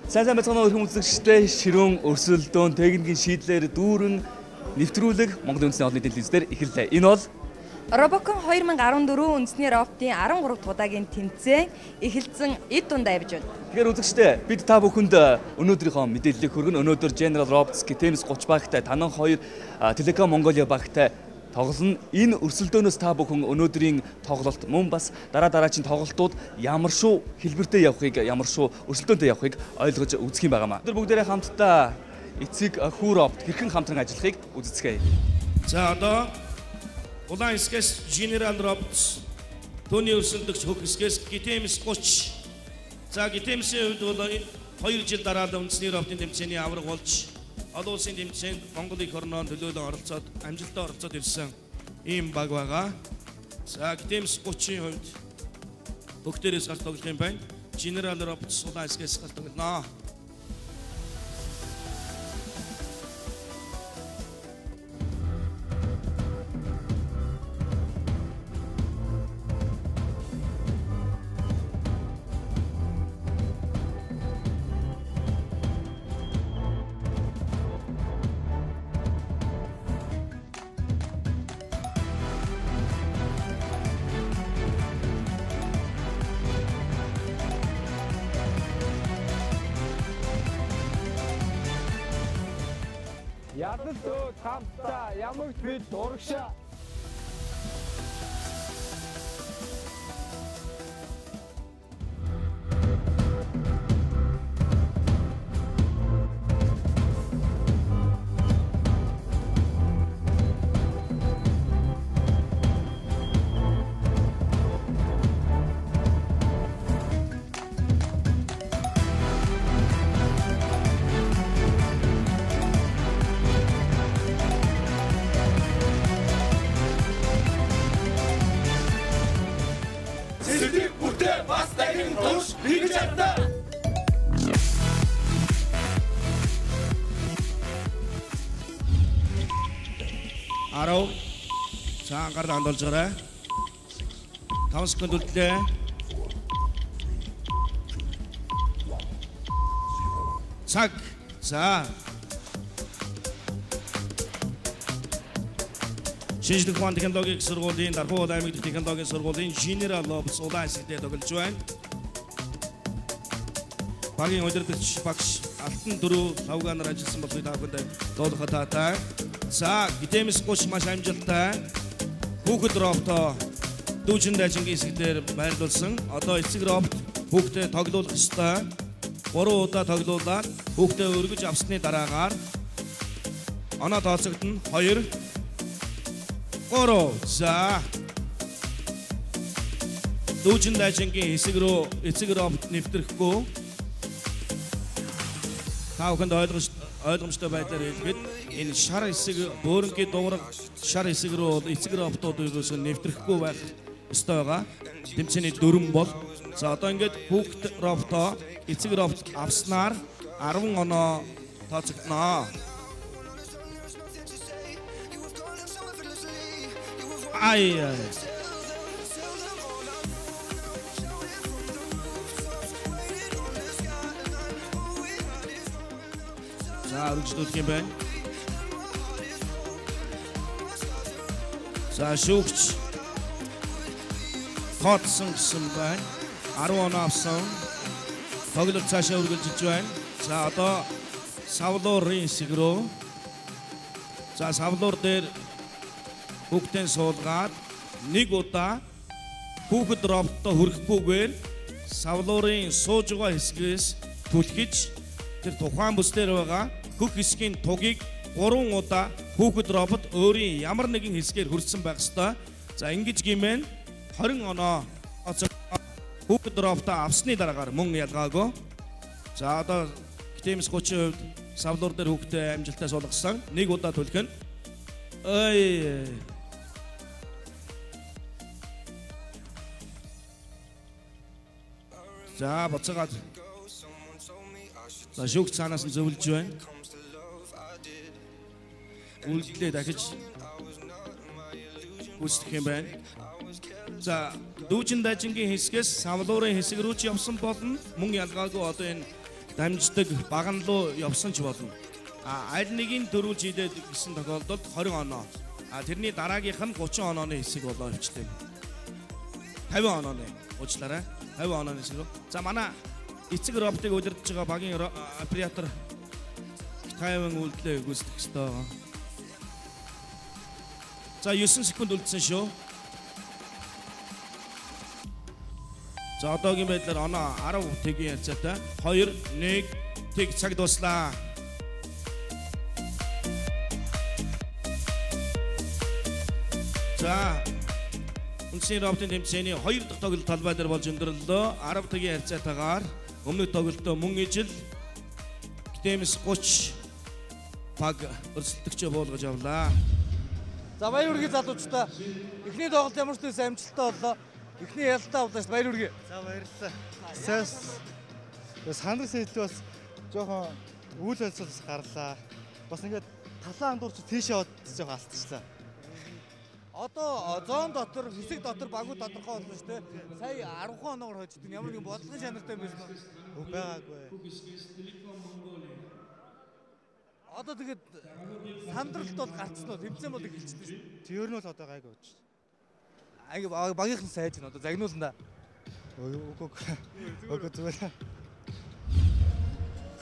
Сайн байцгаана уу хүмүүс үзэгчдээ ширүүн өрсөлдөөн техникийн шийдлэр дүүрэн нэвтрүүлэг Монголын үндэсний олон нийтийн телевизээр эхэллээ. Энэ бол Робокон 2014 үндэсний роботын 13 дахь удаагийн тэмцээн эхэлсэн эд дундаа явж байна. Тэгэхээр үзэгчдээ бид та бүхэнд өнөөдрийнхөө мэдээллийг хүргэн өнөөдөр General Robotics GTMS 30 багтай Танан 2 Telecom Mongolia багтай тоглоно. Энэ өрсөлдөөнөөс та бүхэн өнөөдрийн тоглолт мөн бас дараагийн тоглолтууд ямар шүү хэлбэртэй явахыг, ямар шүү өрсөлдөөнтэй явахыг ойлгож үзэх юм байнамаа. Бид бүгдээрээ хамтдаа эцэг хүү робот хэрхэн хамтран ажиллахыг үздэцгээе. За одоо улаан хэсгээс General Robotics төвний өрсөлдөгч хөх хэсгээс GTMS 30. За GTMS-ийн хувьд бол 2 жил дараа үндэсний роботын тэмцээний авраг болж олон улсын тэмцээнд Монгол их орноо төлөөлөн оролцоод амжилттай оролцоод ирсэн ийм баг байгаа. За GTMS 30-ийн хувьд бүгдээрээс гарч тоглох юм байна. General Robotics улаан хэсгээс гарч тоглоно. Ядал дөө хамтдаа ямагт бид дурагшаа. Арав цаан гар хандуулж гараа. 5 секунд үлдлээ. Цаг. За. Шинжлэх ухааны технологийн сургуулийн Дарбуу аймаг технологийн сургуулийн General Robotics улаан хэсэгт тоглож байна. Багийн удирдагч багш Алтан дөрөв лавганаар ажилласан бол та бүхэнд дуулах таатай. За GTMS 30 маш амжилттай хүүхэд робот дүүжин дайчингийн хэсгээр байрлуулсан. Одоо эцэг робот хүүхдэд тоглуулах ёстой. 3 удаа тоглуулаад хүүхдэд өргөж авсны дараагаар оноо тооцогдно. 2 3. За дүүжин дайчингийн хэсэг рүү эцэг робот нэвтрэхгүй. Та бүхэнд ойлгомжтой байдлаар хэлгээд энэ шар хэсэг бөөрөнгийн дуураг шар хэсэг рүү эцэг роботуудаас нэвтрэхгүй байх ёстой байгаа. Тэмцээний дүрэн бол за одоо ингээд хүүхд роботоо эцэг робот авснаар 10 оноо тооцогдно. Ай. За үргэлжлүүлэх юм байна. За шүүгч тооцсон гэсэн байна. 10 оноо авсан. Тоглолт цаашаа үргэлжилж байна. За одоо савлуурын хэсэг рүү. За савлуур дээр хүүхдэн суулгаад нэг удаа хүүхэд роботоо хүрэхгүйгээр савлуурын сууж байгаа хэсгээс түлхэж тэр тухайн бүс дээр байгаа хөх хэсгийн тугийг 3 удаа хүүхэд робот өөрийн ямар нэгэн хэсгээр хүрсэн байх ёстой. За ингэж гимэн 20 оноо хүүхэд роботоо авсны дараагаар мөн ялгаагүй. За одоо GTMS 30 хувьд савлуур дээр хүүхдээ амжилттай суулгасан. Нэг удаа түлхэн. Ой. За буцаагаад за шүүгч цаанаас нь зөвлөж байна. Үлдлээ дахиж үсдэх юм байна. За дүүжин дайчингийн хэсгээс савлуурын хэсэг рүү ч явсан болно. Мөн ялгаагүй одоо энэ дамждаг баган руу явсан ч болно. Аль нэгийг дөрвөлж идээд гэсэн тохиолдолд 20 оноо. Тэрний дараагийнх нь 30 онооны хэсэг болоо хвчлээ. 50 онооны уучлаарай. 50 онооны хэсэг. За манай эцэг роботыг удирдах байгаа багийн оператор тайван үйлдэлээ гүйцэтгэх ёстой. За 9 секунд үлдсэн шүү. За одоогийн байдлаар оноо 10 тэгийн хязгаартай 2 1 тэг цаг дуслаа. За үндэсний роботын тэмцээний 2 дахь тоглолт талбай дээр болж өндөрлөө. 10 тэгийн хязгаартайгаар өмнөх тоглолтоо мөн ижил Гитэмс 30 баг өрсөлдөгчөө буулгаж авлаа. За баяр хүргэе залуучдаа. Эхний тоглолт ямар ч төс амжилттай боллоо. Эхний ялалтаа авлаа ш баяр хүргэе. За баярлалаа. Сандрын сэтэл бас жоохон үйл ажиллагаа гарлаа. Бас ингээд талаа андуурч тийшээ яваад жоохон алдчихлаа. Одоо зоон дотор хэсэг дотор багуу тодорхой болно шүү дээ. Сая 10 оноогоор хожид ямар нэгэн бодлогын шанартай байсан уу? Байгаагүй. Одоо тэгээд сандралт бол гарцсан уу? Тэмцээн бол эхэлчихсэн шүү. Тэр нь бол одоо гайгүй болж. Багийнхан сайж гэнэ одоо загнуулна да. Үгүй зүгээр.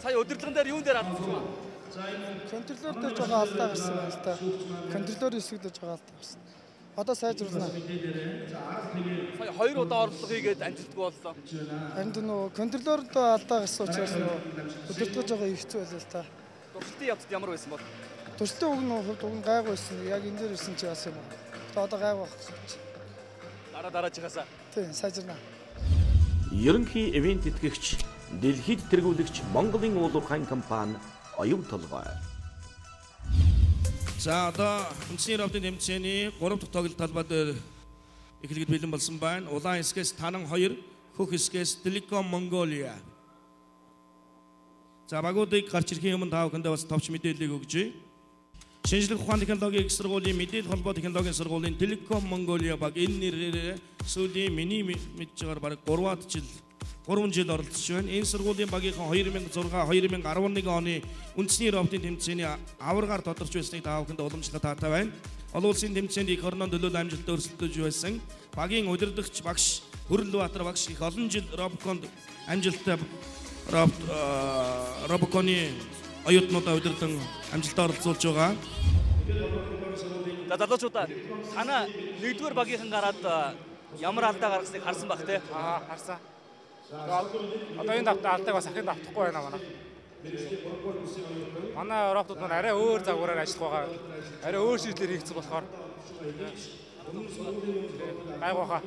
Сая удирдлагын дээр юун дээр алдсан юм? Контроллер дээр жоохон алдаа гарсан байна л та. Контроллер хэсэг дээр жоохон алдаа гарсан. Одоо сайжруулна. Сая 2 удаа орлого хийгээд амжилтгүй боллоо. Харин нөгөө контроллер дээр алдаа гарсан учраас нөгөө удирдлага жоохон хэцүү байлаа л та. Туршилтын явцад ямар байсан бол? Туршилтын үг нь гайгүй байсан. Яг энэ дээр ирсэн чи бас юм. Тэгээ одоо гайгүй байна. Дараачихасаа. Тийм, сайжирна. Ерөнхий ивент итгэгч, дэлхийд тэргүүлэгч Монголын уулуурхайн компани оюун толгой. За одоо үндэсний роботын тэмцээний 3 дахь тоглолт талбай дээр эхлэхэд бэлэн болсон байна. Улаан хэсгээс Танан 2, хөх хэсгээс Telecom Mongolia. За багуудыг гарч ирэхийн өмнө та бүхэндээ бас товч мэдээллийг өгье. Шинжлэх ухааны технологийн их сургуулийн мэдээлэл холбоо технологийн сургуулийн Telecom Mongolia баг энэ нэрээр сүүлийн миний мэдж байгаагаар бараг 3 жил оролцож байна. Энэ сургуулийн багийнхан 2006-2011 оны үндэсний роботын тэмцээний аваргаар тодорч байсныг та бүхэнд уламжлалт таатай байна. Олон улсын тэмцээнд их орноо төлөөлөл амжилттай өрсөлдөж байсан. Багийн удирдагч багш Хөрлбаатар багш их олон жил Робоконд амжилттай Робоконы оюутнуудаа удирдан амжилттай оролцуулж байгаа. За залуучуудаа танаа 1-р багийнхан гараад ямар алдаа гаргасныг харсан баг те? Харсан. Одоо энэ алдааг бас ахин давтахгүй байна манай. Манай роботууд маань арай өөр загвараар ажиллах байгаа. Арай өөр шийдлэр хийгдсэн болохоор гайхаа.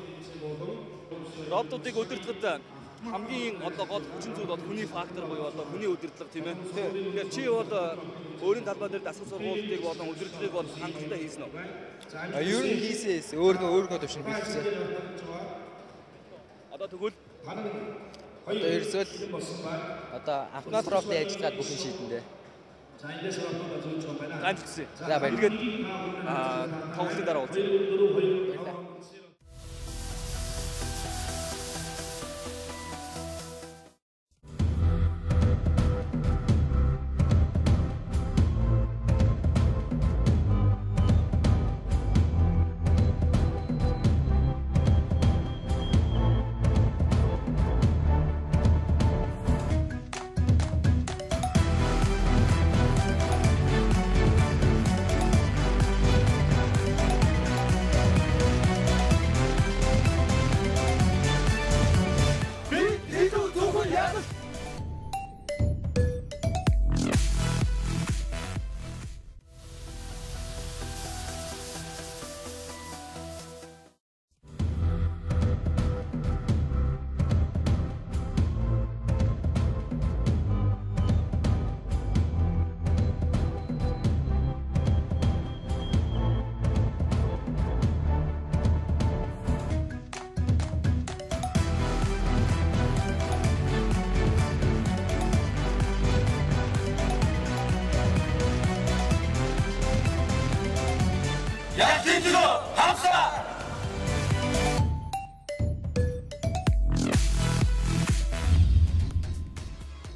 Роботуудыг удирдахад хамгийн одоо гол хүчин зүйл бол хүний фактор буюу одоо хүний удирдлага тийм ээ. Тэгэхээр чи бол өөрийн талбай дээр дасгал сургуулийг болон удирдлагыг бол хангалттай хийсэн үү? Ер нь хийсээс өөрөө төвшин хийсэн. Одоо тэгвэл одоо ерөөсөө одоо автомат роботын ажиллагааг бүхэн шийдэндээ. ганцлсан. За баяр. Тэгээд тоглолтын дараа уулзъя.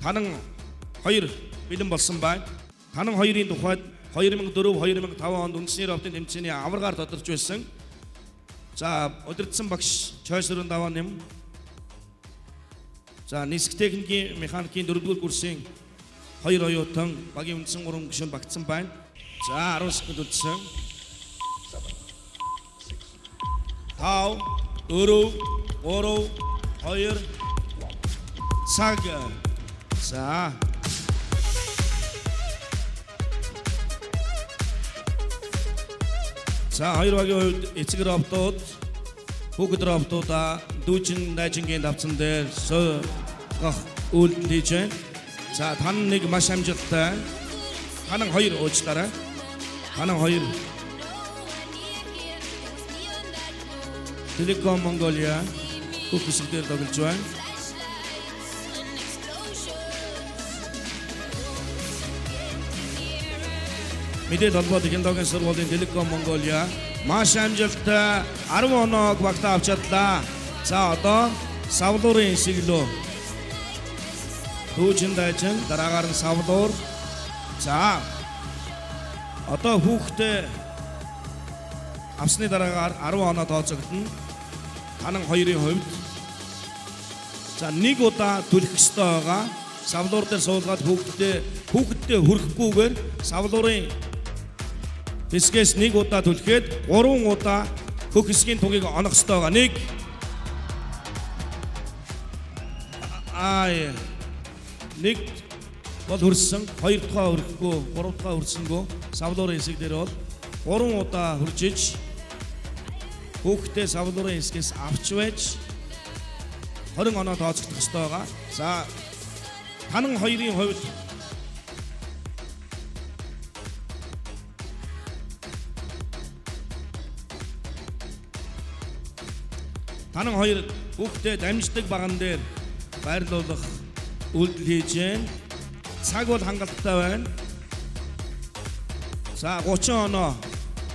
Танан 2 бэлэн болсон байна. Танан 2-ын тухайд 2004-2005 онд үндэсний ровтын тэмцээний аваргаар тодорч байсан. За удирдсан багш Чойсрын даваа нэм. За нисэх техникийн механикийн 4-р курсын 2 оюутан багийн үндсэн 3 гишүүн багтсан байна. За 10 секунд үлдсэн. 5 4 3 2 цаг. За хоёр багийн хувьд эцэг роботууд хүүхэд роботуудаа дүүжин дайжингийн давцан дээр сойгох үйлдэл хийж байна. За тань нэг маш амжилттай. Танан 2 уучлаарай. Танан 2. Telecom Mongolia хүүхэд дээр тоглож байна. Мэдээлэл холбоо технологийн сургуулийн Telecom Mongolia маш амжилттай 10 оноог багтаа авч чадлаа. За одоо савлуурын хэсэглөө. Дүүжин дайчин дараагаар нь савлуур. За одоо хүүхдээ авсны дараагаар 10 оноо тооцогдно. Танан 2-ын хувьд за 1 удаа түлхэх ёстой байгаа. Савлуур дээр суулгаад хүүхэдтэй хүрэхгүйгээр савлуурын хэсгээс 1 удаа түлхээд 3 удаа хөх хэсгийн тугийг онох ёстой байгаа. 1 бол хүрсэн, 2 дахь хүрэхгүй, 3 дахь хүрсэнгөө савлуурын хэсэг дээр бол 3 удаа хүрчиж хүүхдээ савлуурын хэсгээс авч байж 20 оноо тооцогдох ёстой байгаа. За танан 2-ын хувьд танан 2 хүүхдээ дамждаг баган дээр байрлуулах үйлдэл хийж байна. Цаг бол хангалттай байна. За 30 оноо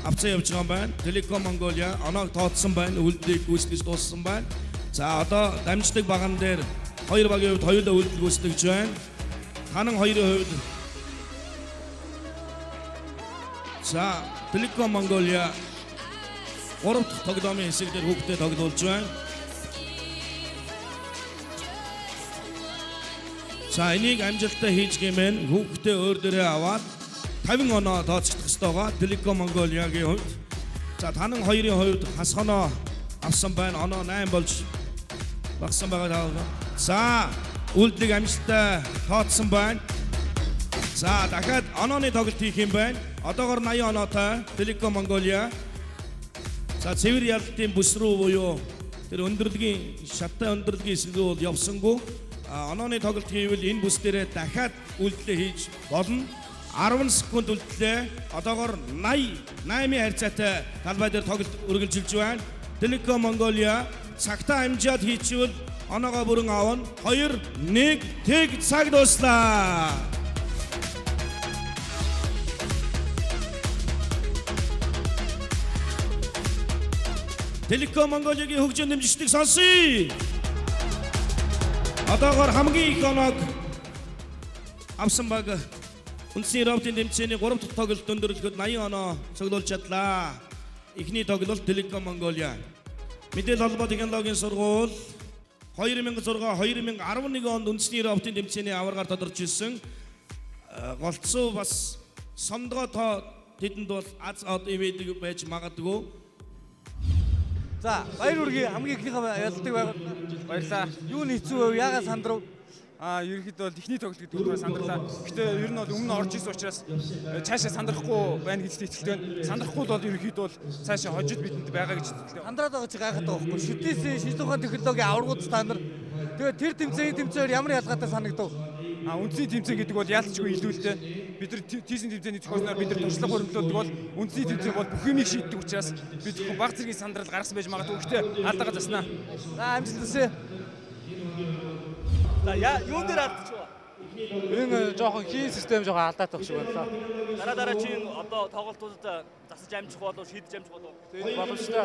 авцаа явж байгаа юм байна. Telecom Mongolia оноог тооцсон байна. Үйлдэлийг гүйцэтгэж дууссан байна. За одоо дамждаг баган дээр 2 багийн хувьд хоёулаа үйлдэл гүйцэтгэж байна. Танан 2-ын хувьд за Telecom Mongolia 3 дахь тоглоомын хэсэг дээр хүүхдээ тоглуулж байна. За энийг амжилттай хийж гэмээр хүүхдээ өөр дээрээ аваад 50 оноо тооцогдох ёстой байгаа. Telecom Mongolia-гийн хувьд. За танан 2-ын хувьд хас оноо авсан байна. Оноо 8 болж багсан байгаа. За үйлдэлийг амжилттай тооцсон байна. За дахиад онооны тоглолт хийх юм байна. Одоогоор 80 оноотой Telecom Mongolia. За цэвэр ялалтын бүс рүү буюу тэр өндөрлөгийн шаттай өндөрлөгийн хэсэг рүү бол явсангүй. Онооны тоглолт хийвэл энэ бүс дээрээ дахиад үйлдэлээ хийж болно. 10 секунд үлдлээ. Одоогоор 88-ийн харьцаатай талбай дээр тоглолт үргэлжилж байна. Telecom Mongolia цагтаа амжаад хийчихвэл оноогоо бүрэн авна. 2 1 тэг цаг дуслаа. Telecom Mongolia-гийн хөгжим дэмжигчдийг сонсъё. Одоогоор хамгийн их оноог авсан баг үндэсний роботын тэмцээний 3 дахь тоглолт өндөрлөхөд 80 оноо цуглуулж чадлаа. Эхний тоглолт Telecom Mongolia. Мэдээлэл холбоо технологийн сургууль 2006-2011 онд үндэсний роботын тэмцээний аваргаар тодорч ирсэн. Голцоо бас сондгоо тоо тэдэнд бол аз од ивэдэг байж магадгүй. За баяр үргээ хамгийн ихнийхээ ялдаг байгууллага баярлаа. Юу нь хэцүү вэ? Яагаад сандрав? Ерөнхийдөө бол ихний тоглолт гэдэг нь сандарлаа. Гэхдээ ер нь бол өмнө орж ирсэн учраас цаашаа сандрахгүй байна гэж итгэлтэй байна. Сандрахгүй бол ерөнхийдөө бол цаашаа хожид бидэнд байгаа гэж итгэлтэй. Сандраад байгаа чи гайхаад байгаа байхгүй. Шүтээсээ шинжлэх ухааны технологийн аваргууд та нар тэгээд тэр тэмцээний тэмцээгээр ямар ялгаатай санагдав? Үндсний тэмцээн гэдэг бол яалтчгүй илүү л дээ. Бид нар тийшний тэмцээний зохиолноор бид нар туршлага хөрвүүлдэг бол үндсний тэмцээн бол бүх юмыг шийддэг учраас бид баг зэргийн сандрал гаргасан байж магадгүй. Гэхдээ алдаага заснаа. За амжилт хүсье. За юун дээр алдчих вэ? Энэ жоохон хийн систем жоохон алдаад байх шиг байна. Дараагийн одоо тоглолтуудад засаж амжих болов шийдэж амжих болов. Тэгээд боломжтой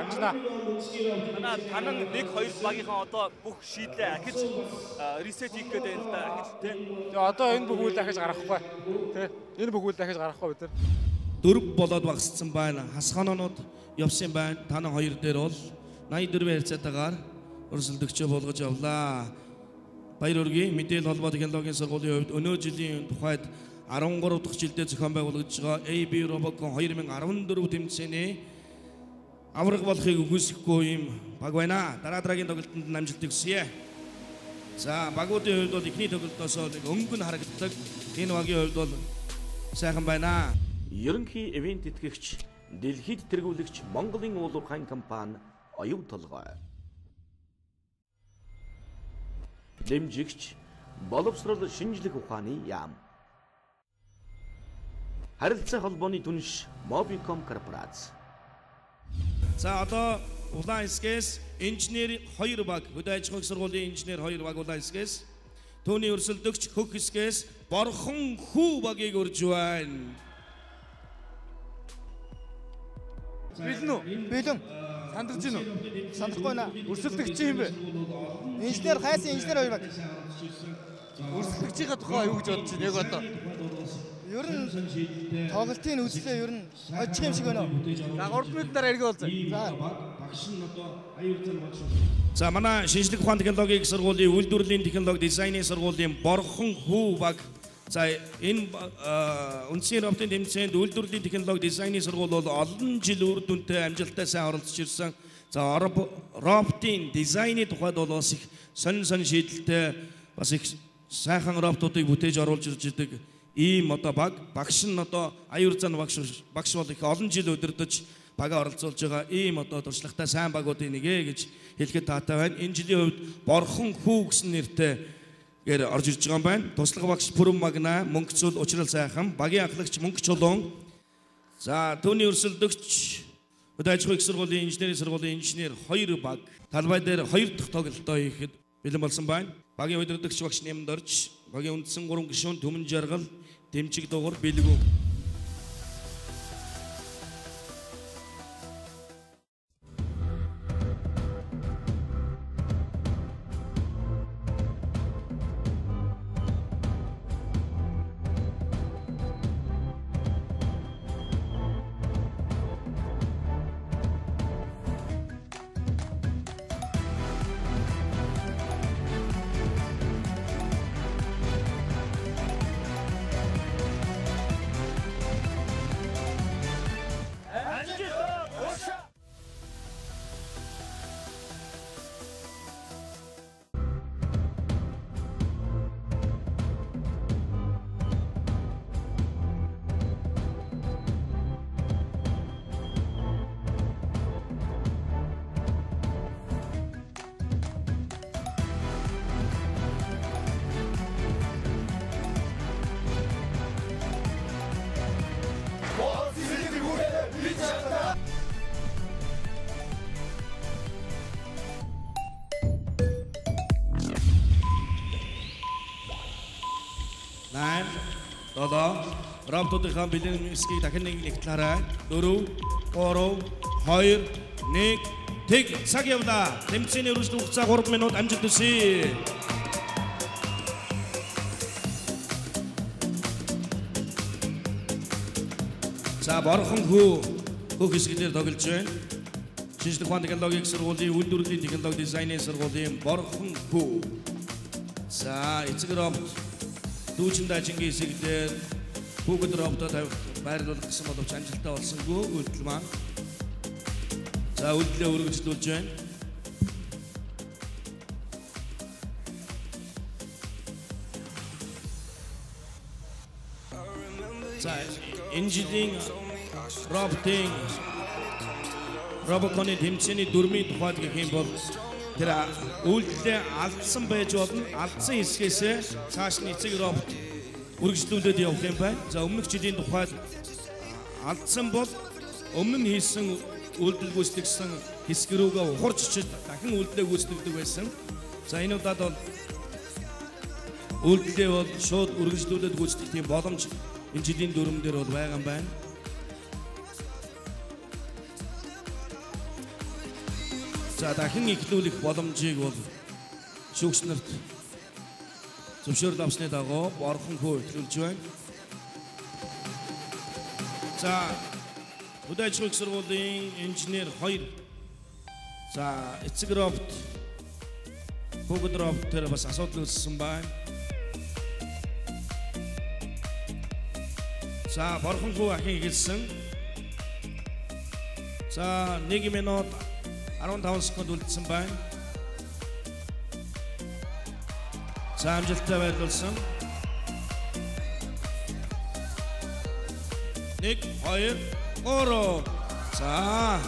амжнаа. Танан 1-2 багийнхаа одоо бүх шийдлээ ахиж ресет хийх гэдэг юм л да ахиж тийм. Тэгээ одоо энэ бүгүүл дахиж гаргахгүй. Тэ. Энэ бүгүүл дахиж гаргахгүй бид нар. 4 болоод багассан байна. Хасханоонууд явсан байна. Танан хоёр дээр бол 84 хязгаартайгаар өрсөлдөгчөө болгож явлаа. Баяр хүргэе. Мэдээлэл холбоо технологийн сургуулийн хувьд өнөө жилийн тухайд 13 дахь жилдээ зохион байгуулагдж байгаа AB Robocon 2014 тэмцээний авраг болохыг үгүйсэхгүй юм баг байна. Дараагийн тоглолтод амжилтыг хүсье. За багуудын хувьд бол эхний тоглолтоос өнгөн харагддаг. Энэ багийн хувьд бол сайхан байна. Ерөнхий ивент тэтгэгч, дэлхийд тэргүүлэгч Монголын уулуурхайн компани оюу толгой. Дэмжигч боловсрол шинжлэх ухааны яам. Харилцаа холбооны түнш Mobicom корпорац. За одоо улаан хэсгээс инженер 2 баг, хөдөө аж ахуйн сургуулийн инженер 2 баг улаан хэсгээс, түүний өрсөлдөгч хөх хэсгээс борхон хүү багийг урьж байна. Бэлэн үү? Бэлэн. Сандарч гин үү? Сандрахгүй наа. Өрсөлдөгч юм бэ? Инженер хайсан инженер 2 баг. Өрсөлдөгчийн тухай юу гэж бодож байна яг одоо? Ер нь тоглолтын үзлээ ер нь очих юм шиг байна уу? За 3 минут дараа эргээ болцоо. За манай шинжлэх ухааны технологийн сургуулийн үйлдвэрлэлийн технологи дизайны сургуулийн борхон хүү баг. За энэ үндсийн роботын тэмцээнд үйлдвэрлэлийн технологи дизайны сургууль бол олон жил үр дүнтэй амжилттай сайн оролцож ирсэн. За роботын дизайны тухайд бол бас их сонин шийдэлтэй бас их сайхан роботуудыг бүтээж оруулж ирж байгаа ийм одоо багш нь одоо аюур зан багш бол их олон жил удирдах бага оролцуулж байгаа ийм одоо туршлагатай сайн багуудын нэгэ гэж хэлэхэд таатай байна. Энэ жилийн хувьд борхон хүү гэсэн нэртэй гэр орж ирж байгаа юм байна. Туслах багш Пүрэм Магна, мөнгөцөл Учрал сайхан, багийн ахлагч Мөнгө Чулуун. За түүний өрсөлдөгч хөдөө аж ахуйн сургуулийн инженерийн сургуулийн инженер 2 баг талбай дээр 2 дахь тоглолтоо хийхэд бэлэн болсон байна. Багийн удирдагч багш Нямд орж, багийн үндсэн 3 гишүүн Төмөн Жаргал, Дэмжиг Дугур бэлгүү. Роботуудын бэлэн хэсгийг дахин нэг нэгтлээрэй. 4, 3, 2, 1 тэг цаг явлаа. Тэмцээний үргэлжлэх хугацаа 3 минут амжилт хүсье. За борхон хөх хэсгээр тоглож байна. Шинжлэх ухааны технологийн сургуулийн үйлдвэрлэлийн технологи дизайны сургуулийн борхон хүү. За эцэг робот дүүжин дажингийн хэсгээр бүгд роботод байрлуулах гэсэн боловч амжилттай болсонгүй үйлдэл маань. За үйлдэлээ үргэлжлүүлж байна. За энэ жилийн Robocon-ы тэмцээний дөрмийн тухайд гэх юм бол тэр үйлдэлээ алдсан байж болно. Алдсан хэсгээсээ цааш нь эцэг робот үргэлжлүүлээд явах юм байна. За өмнөх жилийн тухайд алдсан бол өмнө нь хийсэн үйлдэл гүйцэтгэсэн хэсэг рүүгээ ухарч чиж дахин үйлдэлээ гүйцэтгэдэг байсан. За энэ удаад бол Үйлдэлээ бол шууд үргэлжлүүлээд гүйцэтгэх тийм боломж энэ жилийн дүрмэн дээр бол байгаа юм байна. За дахин эхлүүлэх боломжийг бол шүүгч нарт зөвшөөрөл авсны дагуу борхонхоо эхлүүлж байна. За Хөдөө аж ахуйн сургуулийн инженер 2. За эцэг робот бүгд робот дээр бас асуудал үүссэн байна. За борхонхоо ахин эхэлсэн. За 1 минут 15 секунд үлдсэн байна. За амжилттай байрлуулсан. 1 2 3. За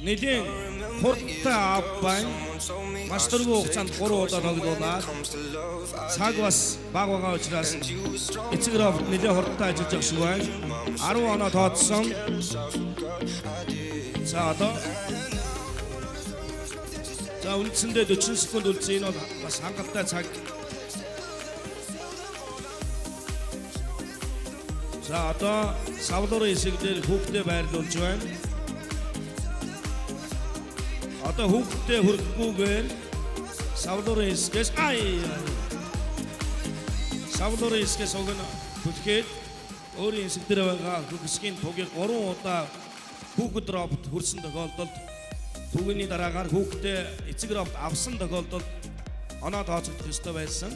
нэгэн хурдтай авбайн мастэргүй хугацаанд 3 удаа тоглуулаад цаг бас бага байгаа учраас эцэг робот нэлээд хурдтай ажиллаж байгаа шиг байна. 10 оноо тооцсон. За одоо за үндсэндээ 40 секунд үлдсэн. Энэ бол бас хангалттай цаг. За одоо савлуурын хэсэгдэр хүүхдээ байрлуулж байна. Одоо хүүхдээ хүрхгүйгээр савлуурын хэсгээс савлуурын хэсгээс өгнө хүлхээд өөрийн хэсэг дээр байгаа хэсгийн тугийг 3 удаа хүүхэд робот хүрсэн тохиолдолд түүний дараагаар хүүхдээ эцэг робот авсан тохиолдолд оноо тооцогдох ёстой байсан.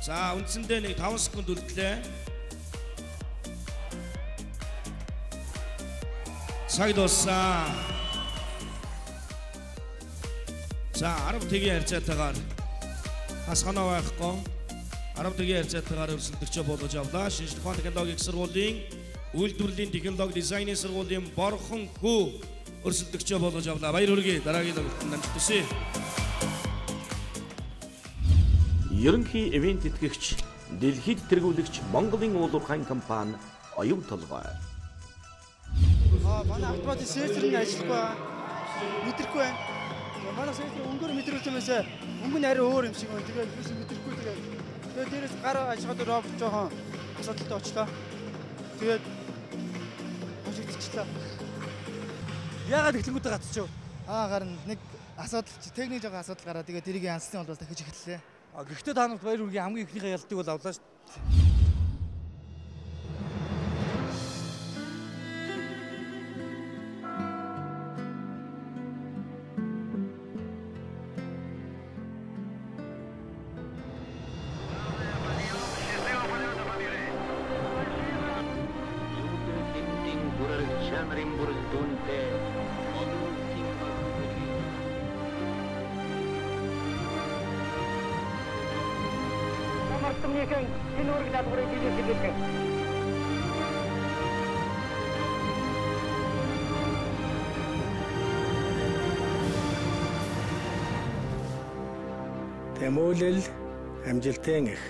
За үндсэндээ нэг 5 секунд үлдлээ. Цаг дууссан. За 10 тэгийн харьцаатайгаар хасганаа байхгүй 10 тэгийн харьцаатайгаар өрсөлдөгчөө болгож авлаа. Шинжлэх ухааны технологийн сургуулийн үйлдвэрлэлийн технологи дизайны сургуулийн борхонхоо өрсөлдөгчөө болгож авлаа. Баяр хүргэе. Дараагийн тоглолтод амжилт хүсье. Ерөнхий ивент тэтгэгч, дэлхийд тэргүүлэгч Монголын уулуурхайн компани оюун толгой. Манай автоматын сенсор нь ажиллахгүй байна. Мэдрэхгүй байна. Манай сенсор өнгөөр мэдрүүлж юмээсээ өнгө нь арай өөр юм шиг байна. Тэгээд юус мэдрэхгүй тэгээд дээрээс гар ажихад робот жоохон асуудалтай очлоо. Тэгээд хожигдчихлаа. Яагаад эхлэнгүүтээ гацчихв? Гарна нэг асуудал техник жоохон асуудал гараад тэгээд дэрийг янзлын бол дахиж эхэллээ. Гэхдээ та нарт баяр хүргэе. Хамгийн ихнийхээ ялтыг бол авлаа шүү. Тэмүүлэл амжилтын их